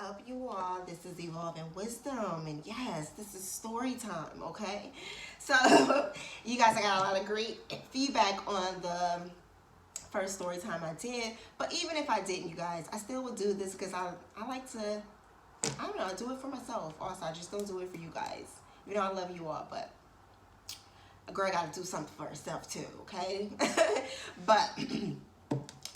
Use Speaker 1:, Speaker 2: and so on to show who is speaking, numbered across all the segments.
Speaker 1: up, you all? This is Evolving Wisdom, and yes, this is story time, okay? So, you guys, I got a lot of great feedback on the first story time I did, but even if I didn't, you guys, I still would do this because I like to, I don't know, do it for myself. Also, I just don't do it for you guys. You know, I love you all, but a girl got to do something for herself too, okay? But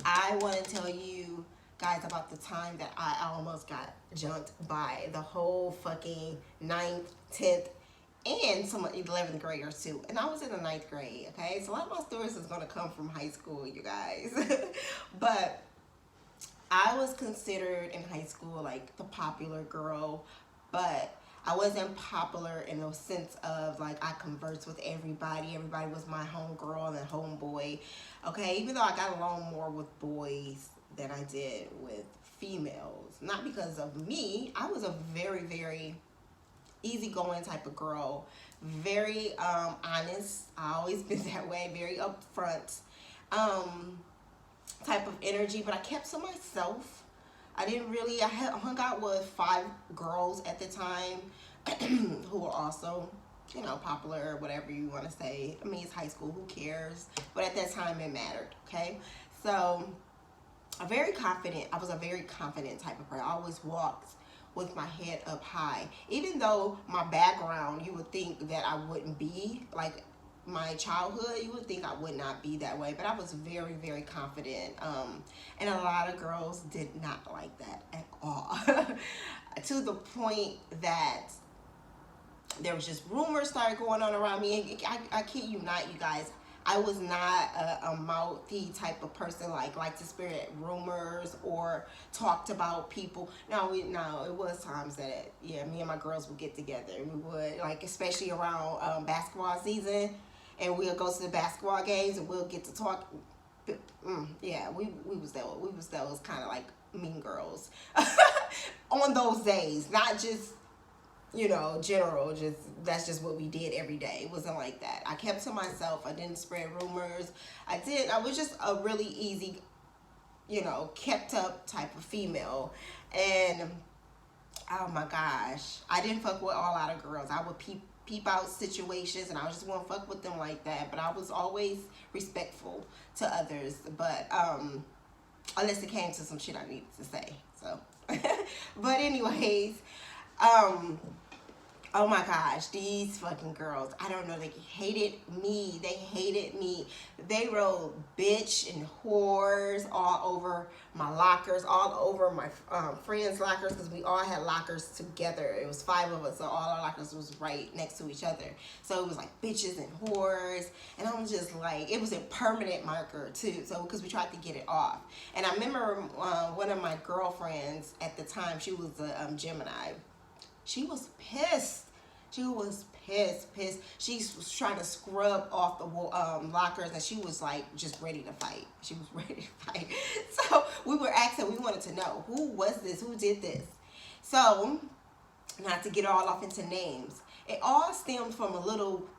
Speaker 1: I want to tell you guys about the time that I almost got jumped by the whole fucking 9th, 10th, and some 11th graders too. And I was in the 9th grade, okay? So a lot of my stories is going to come from high school, you guys. But I was considered in high school like the popular girl, but I wasn't popular in the sense of like I conversed with everybody. Everybody was my homegirl and homeboy. Okay, even though I got along more with boys than I did with females. Not because of me. I was a very, very easygoing type of girl. Very honest. I always been that way. Very upfront type of energy. But I kept to myself. I hung out with 5 girls at the time who were also, you know, popular or whatever you want to say. I mean, it's high school, who cares? But at that time, it mattered, okay? So, I was a very confident type of person. I always walked with my head up high. Even though my background, you would think that I wouldn't be, like, my childhood, you would think I would not be that way, but I was very, very confident, and a lot of girls did not like that at all. To the point that there was just rumors started going on around me, and I kid you not, you guys, I was not a mouthy type of person like to spread rumors or talked about people. No, it was times that, yeah, me and my girls would get together, and we would, like, especially around basketball season, and we'll go to the basketball games and we'll get to talk. Yeah, we was those kind of like mean girls on those days. Not just, you know, general, just that's just what we did every day. It wasn't like that. I kept to myself. I didn't spread rumors. I was just a really easy, you know, kept up type of female. And oh my gosh, I didn't fuck with a lot of girls. I would peep out situations, and I just wouldn't fuck with them like that. But I was always respectful to others. But unless it came to some shit I needed to say. So, but anyways, oh my gosh, these fucking girls, I don't know, they hated me. They wrote bitch and whores all over my lockers, all over my friends' lockers, because we all had lockers together. It was 5 of us, so all our lockers was right next to each other. So it was like bitches and whores, and I'm just like, it was a permanent marker too, so because we tried to get it off. And I remember one of my girlfriends at the time, she was a Gemini. She was pissed. She was pissed. She was trying to scrub off the lockers, and she was like just ready to fight. She was ready to fight. So we were asking, we wanted to know, who was this? Who did this? So, not to get all off into names, it all stemmed from a little,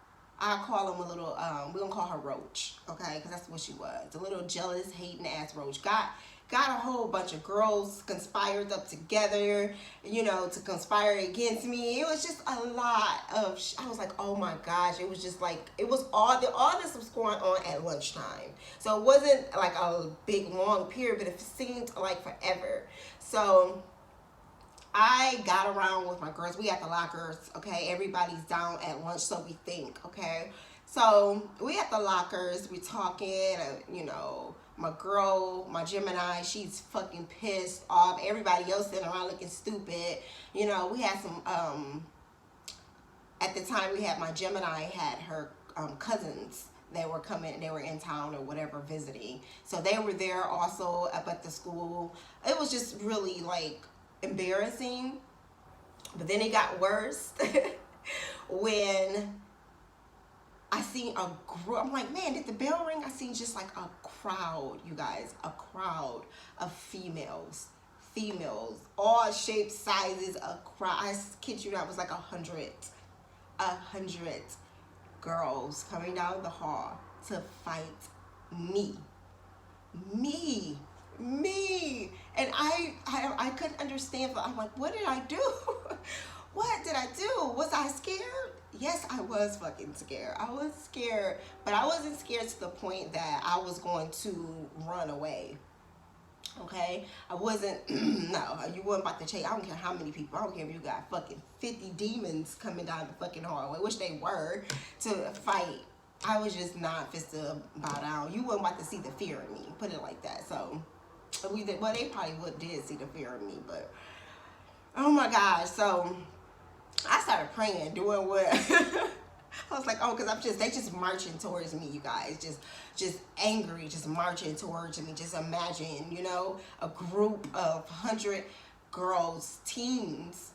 Speaker 1: I call him a little, we're going to call her Roach, okay? Because that's what she was. A little jealous, hating ass Roach. Got a whole bunch of girls conspired up together, you know, to conspire against me. It was just a lot of, I was like, oh my gosh. It was just like, it was all this was going on at lunchtime. So it wasn't like a big long period, but it seemed like forever. So I got around with my girls. We at the lockers, okay? Everybody's down at lunch, so we think, okay? So we at the lockers, we talking, you know, my girl, my Gemini, she's fucking pissed off. Everybody else sitting around looking stupid. You know, we had some, at the time we had my Gemini had her cousins. They were coming, they were in town or whatever visiting. So they were there also up at the school. It was just really like embarrassing. But then it got worse when I seen a group. I'm like, man, did the bell ring? I seen just like a crowd, you guys, a crowd of females, all shapes, sizes, a crowd. I kid you not, it was like 100 girls coming down the hall to fight me. And I couldn't understand. But I'm like, what did I do? What did I do? Was I scared? Yes, I was fucking scared. I was scared, but I wasn't scared to the point that I was going to run away. Okay, I wasn't. No, you weren't about to chase. I don't care how many people. I don't care if you got fucking 50 demons coming down the fucking hallway, which they were, to fight. I was just not fit to bow down. You weren't about to see the fear in me. Put it like that. So we did. Well, they probably did see the fear in me, but oh my gosh. So I started praying, doing what. I was like, oh, because they just marching towards me, you guys. Just angry, just marching towards me. Just imagine, a group of 100 girls, teens,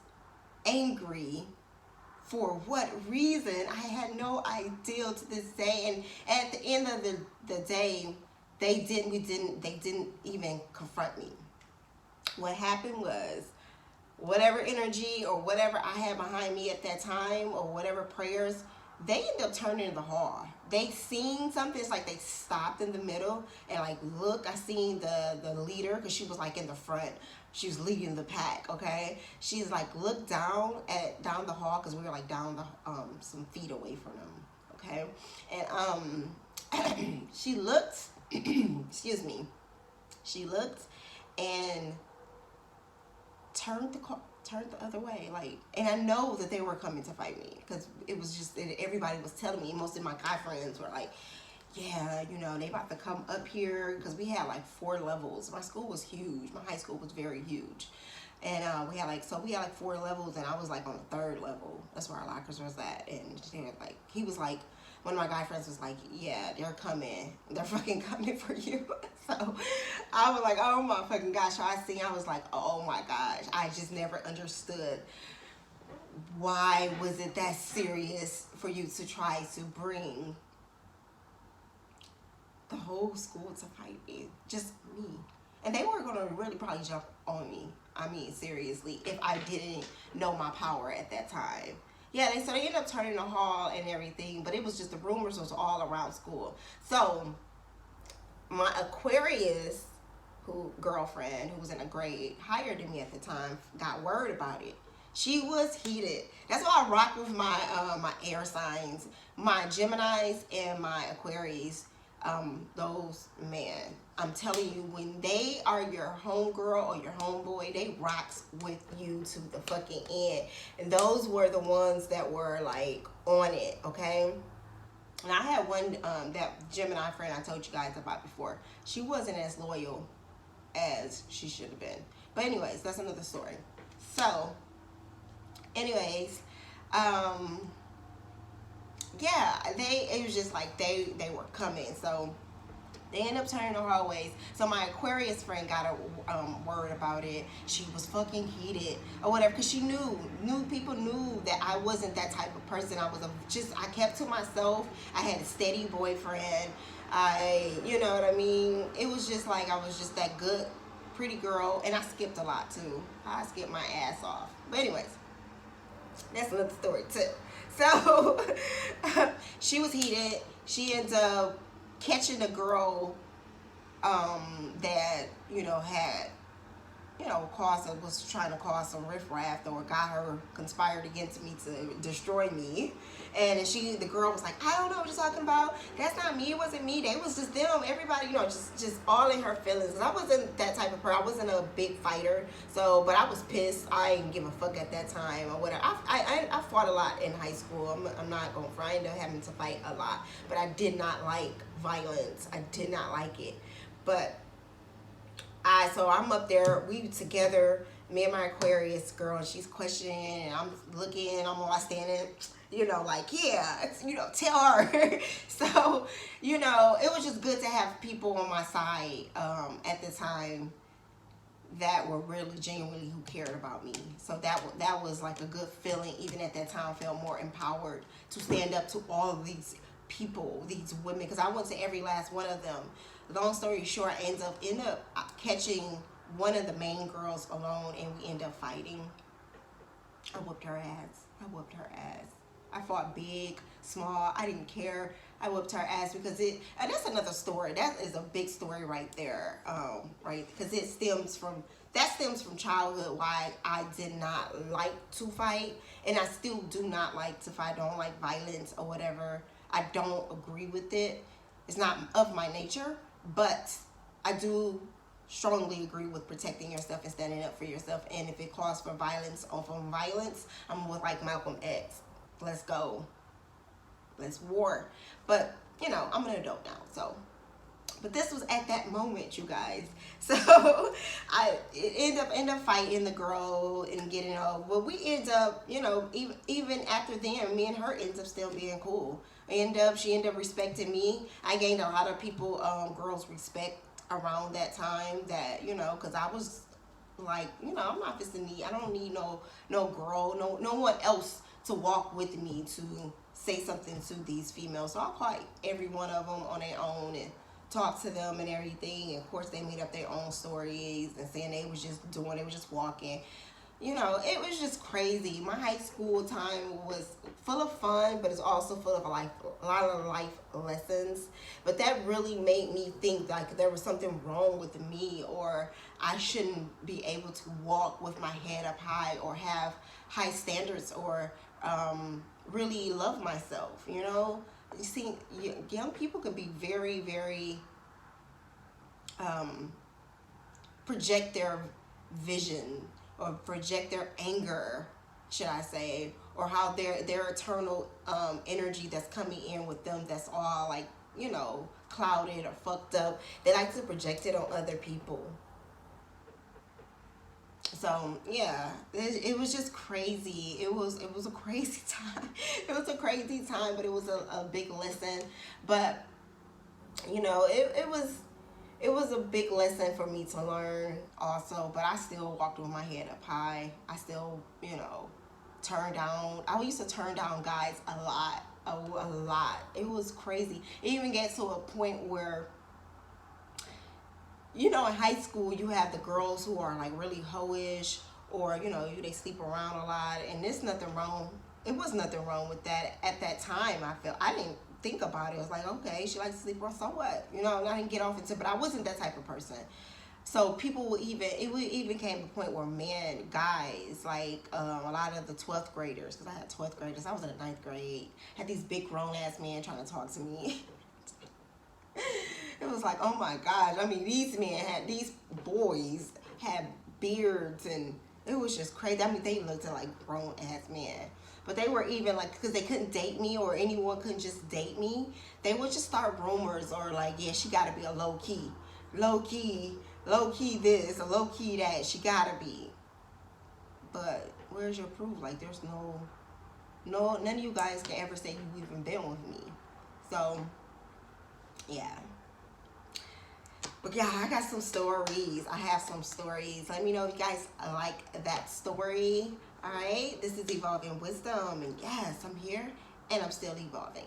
Speaker 1: angry. For what reason? I had no idea to this day. And at the end of the day, they didn't even confront me. What happened was, whatever energy or whatever I had behind me at that time, or whatever prayers, they ended up turning in the hall. They seen something. It's like they stopped in the middle and like, look, I seen the leader, because she was like in the front. She was leading the pack, okay? She's like, look down the hall, because we were like down some feet away from them, okay? And she looked, excuse me, she looked and turned the other way, like, and I know that they were coming to fight me, because it was just, everybody was telling me. Most of my guy friends were like, yeah, they about to come up here, because we had like 4 levels. My school was huge. My high school was very huge, and we had like 4 levels, and I was like on the 3rd level. That's where our lockers was at. And he was like, one of my guy friends was like, yeah, they're coming. They're fucking coming for you. So I was like, oh my fucking gosh. So I was like, oh my gosh. I just never understood, why was it that serious for you to try to bring the whole school to fight me? Just me. And they were going to really probably jump on me. I mean, seriously, if I didn't know my power at that time. Yeah, so they ended up turning the hall and everything, but it was just, the rumors was all around school. So my Aquarius girlfriend, who was in a grade higher than me at the time, got word about it. She was heated. That's why I rock with my my air signs, my Geminis and my Aquarius. Those, man, I'm telling you, when they are your homegirl or your homeboy, they rocks with you to the fucking end. And those were the ones that were like on it, okay? And I had one, that Gemini friend I told you guys about before. She wasn't as loyal as she should have been. But anyways, that's another story. So, anyways, yeah, it was just like they were coming. So they ended up turning the hallways. So my Aquarius friend got a word about it. She was fucking heated or whatever, because she people knew that I wasn't that type of person. I kept to myself. I had a steady boyfriend. You know what I mean? It was just like, I was just that good, pretty girl. And I skipped a lot too. I skipped my ass off. But anyways, that's another story too. So she was heated. She ends up catching a girl that had was trying to cause some riffraff, or got her conspired against me to destroy me. And the girl was like, I don't know what you're talking about. That's not me. It wasn't me. They was just them. Everybody, just all in her feelings. And I wasn't that type of person. I wasn't a big fighter. So, but I was pissed. I didn't give a fuck at that time or whatever. I fought a lot in high school. I'm not going to front. I ended up having to fight a lot. But I did not like violence. I did not like it. But so I'm up there, we together, me and my Aquarius girl, and she's questioning, and I'm looking, I'm all standing, like, yeah, tell her. So, it was just good to have people on my side at the time that were really genuinely who cared about me. So that was like a good feeling. Even at that time, I felt more empowered to stand up to all of these people, these women, because I went to every last one of them. Long story short, I end up catching one of the main girls alone, and we end up fighting. I whooped her ass. I fought big, small. I didn't care. I whipped her ass because and that's another story. That is a big story right there, right? Because that stems from childhood, why I did not like to fight, and I still do not like to fight. I don't like violence or whatever. I don't agree with it. It's not of my nature, but I do strongly agree with protecting yourself and standing up for yourself. And if it calls for violence or from violence, I'm with like Malcolm X. Let's go. Let's war. But you know, I'm an adult now, so. But this was at that moment, you guys. So I end up fighting the girl and getting over. But we end up, you know, even after then, me and her ends up still being cool. She ended up respecting me. I gained a lot of people, girls respect around that time, that, you know, because I was like, you know, I'm not I don't need no girl, no one else to walk with me to say something to these females. So I'll fight every one of them on their own and talk to them and everything. And of course they made up their own stories and saying they was just walking. You know, it was just crazy. My high school time was full of fun, but it's also full of a lot of life lessons. But that really made me think like there was something wrong with me, or I shouldn't be able to walk with my head up high, or have high standards, or really love myself. You know, you see, young people can be very, very project their vision, or project their anger, should I say, or how their eternal energy that's coming in with them, that's all like, you know, clouded or fucked up. They like to project it on other people. So yeah, it was just crazy. It was a crazy time. It was a crazy time, but it was a big lesson. But you know, it was a big lesson for me to learn also. But I still walked with my head up high. I still, you know, I used to turn down guys a lot. It was crazy. It even gets to a point where, you know, in high school you have the girls who are like really hoish, or you know, they sleep around a lot, and there's nothing wrong. It was nothing wrong with that at that time. I didn't think about it. It was like, okay, she likes to sleep around, so what? You know, I didn't get off into, but I wasn't that type of person. So people would even came to a point where guys, like a lot of the 12th graders, because I had 12th graders, I was in the 9th grade, had these big grown ass men trying to talk to me. It was like, oh my gosh. I mean, these boys had beards, and it was just crazy. I mean, they looked like grown ass men. But they were even like, because they couldn't date me, or anyone couldn't just date me, they would just start rumors, or like, yeah, she got to be a low key this, a low key that. She got to be. But where's your proof? Like, there's none of you guys can ever say you even been with me. So, yeah. But yeah, I got some stories. I have some stories. Let me know if you guys like that story. All right, this is Evolving Wisdom, and yes, I'm here, and I'm still evolving.